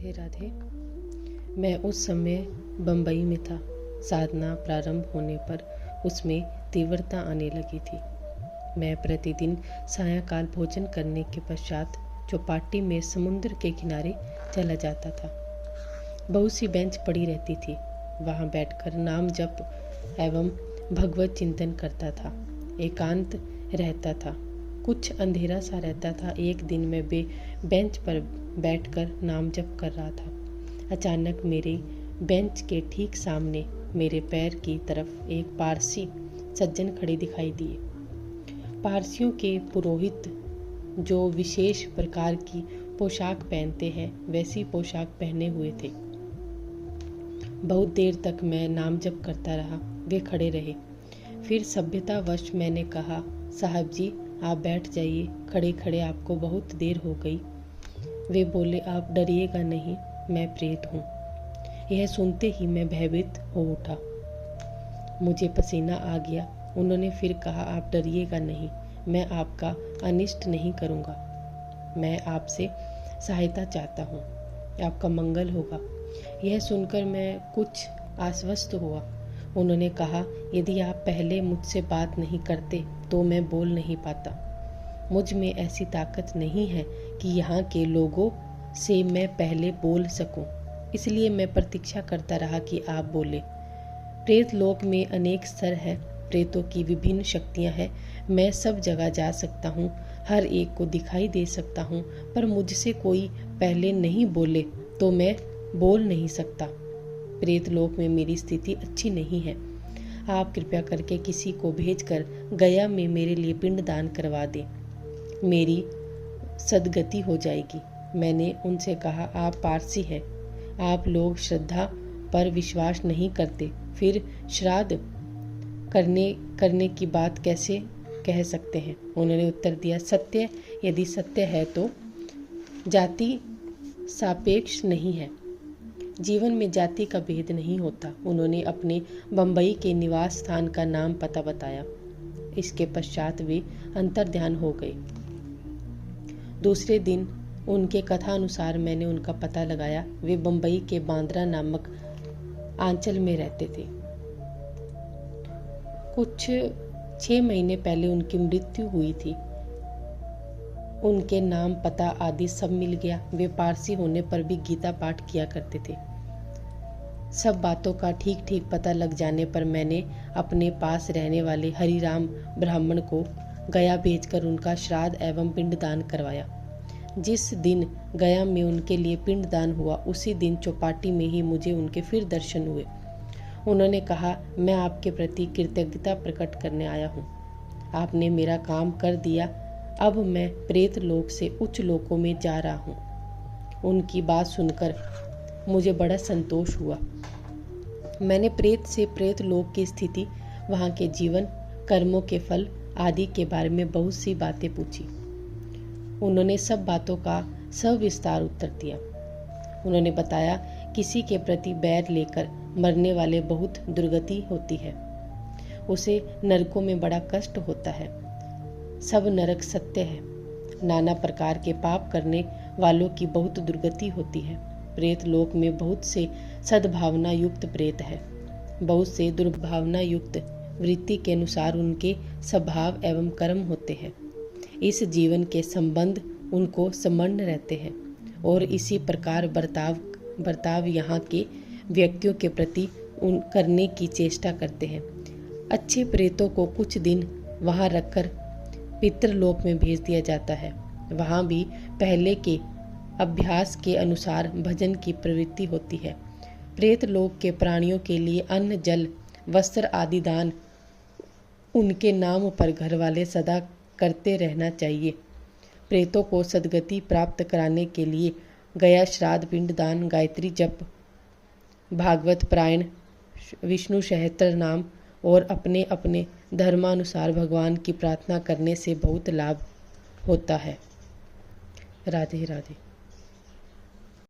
राधे राधे। मैं उस समय बम्बई में था। साधना प्रारंभ होने पर उसमें तीव्रता आने लगी थी। मैं प्रतिदिन सायंकाल भोजन करने के पश्चात चौपाटी में समुद्र के किनारे चला जाता था। बहुत सी बेंच पड़ी रहती थी। वहाँ बैठकर नाम जप एवं भगवत चिंतन करता था। एकांत रहता था, कुछ अंधेरा सा रहता था। एक दिन मैं बेंच पर बैठकर नाम जप कर रहा था। अचानक मेरे बेंच के ठीक सामने मेरे पैर की तरफ एक पारसी सज्जन खड़े दिखाई दिए। पारसियों के पुरोहित जो विशेष प्रकार की पोशाक पहनते हैं वैसी पोशाक पहने हुए थे। बहुत देर तक मैं नाम जप करता रहा। वे खड़े रहे। फिर सभ्यतावश मैंने कहा, साहब जी आप बैठ जाइए, खड़े खड़े आपको बहुत देर हो गई। वे बोले, आप डरिएगा नहीं, मैं प्रेत हूँ। यह सुनते ही मैं भयभीत हो उठा। मुझे पसीना आ गया। उन्होंने फिर कहा, आप डरिएगा नहीं, मैं आपका अनिष्ट नहीं करूँगा। मैं आपसे सहायता चाहता हूँ, आपका मंगल होगा। यह सुनकर मैं कुछ आश्वस्त हुआ। उन्होंने कहा, यदि आप पहले मुझसे बात नहीं करते तो मैं बोल नहीं पाता। मुझ में ऐसी ताकत नहीं है कि यहाँ के लोगों से मैं पहले बोल सकूं। इसलिए मैं प्रतीक्षा करता रहा कि आप बोले। प्रेत लोक में अनेक स्तर है, प्रेतों की विभिन्न शक्तियाँ हैं। मैं सब जगह जा सकता हूँ, हर एक को दिखाई दे सकता हूँ, पर मुझसे कोई पहले नहीं बोले तो मैं बोल नहीं सकता। प्रेत लोक में मेरी स्थिति अच्छी नहीं है। आप कृपया करके किसी को भेजकर गया में मेरे लिए पिंडदान करवा दें, मेरी सदगति हो जाएगी। मैंने उनसे कहा, आप पारसी हैं, आप लोग श्रद्धा पर विश्वास नहीं करते, फिर श्राद्ध करने की बात कैसे कह सकते हैं? उन्होंने उत्तर दिया, सत्य यदि सत्य है तो जाति सापेक्ष नहीं है। जीवन में जाति का भेद नहीं होता। उन्होंने अपने बम्बई के निवास स्थान का नाम पता बताया। इसके पश्चात वे अंतर्ध्यान हो गए। दूसरे दिन उनके कथा अनुसार मैंने उनका पता लगाया। वे बम्बई के बांद्रा नामक आंचल में रहते थे। कुछ 6 महीने पहले उनकी मृत्यु हुई थी। उनके नाम पता आदि सब मिल गया। वे पारसी होने पर भी गीता पाठ किया करते थे। सब बातों का ठीक ठीक पता लग जाने पर मैंने अपने पास रहने वाले हरिराम ब्राह्मण को गया भेजकर उनका श्राद्ध एवं पिंडदान करवाया। जिस दिन गया में उनके लिए पिंडदान हुआ उसी दिन चौपाटी में ही मुझे उनके फिर दर्शन हुए। उन्होंने कहा, मैं आपके प्रति कृतज्ञता प्रकट करने आया हूँ। आपने मेरा काम कर दिया। अब मैं प्रेत लोक से उच्च लोकों में जा रहा हूँ। उनकी बात सुनकर मुझे बड़ा संतोष हुआ। मैंने प्रेत से प्रेत लोक की स्थिति, वहाँ के जीवन, कर्मों के फल आदि के बारे में बहुत सी बातें पूछी। उन्होंने सब बातों का सविस्तार उत्तर दिया। उन्होंने बताया, किसी के प्रति बैर लेकर मरने वाले बहुत दुर्गति होती है। उसे नरकों में बड़ा कष्ट होता है। सब नरक सत्य है। नाना प्रकार के पाप करने वालों की बहुत दुर्गति होती है। प्रेत लोक में बहुत से सद्भावना युक्त प्रेत है। बहुत से दुर्भावना युक्त वृत्ति के अनुसार उनके स्वभाव एवं कर्म होते हैं। इस जीवन के संबंध उनको संबंध रहते हैं और इसी प्रकार बर्ताव यहाँ के व्यक्तियों के प्रति करने की चेष्टा करते हैं। अच्छे प्रेतों को कुछ दिन वहाँ रखकर पितृलोक में भेज दिया जाता है। वहाँ भी पहले के अभ्यास के अनुसार भजन की प्रवृत्ति होती है। प्रेत लोक के प्राणियों के लिए अन्न, जल, वस्त्र आदि दान उनके नाम पर घर वाले सदा करते रहना चाहिए। प्रेतों को सद्गति प्राप्त कराने के लिए गया श्राद्ध, पिंडदान, गायत्री जप, भागवत पारायण, विष्णु सहस्त्र नाम और अपने अपने धर्मानुसार भगवान की प्रार्थना करने से बहुत लाभ होता है। राधे राधे।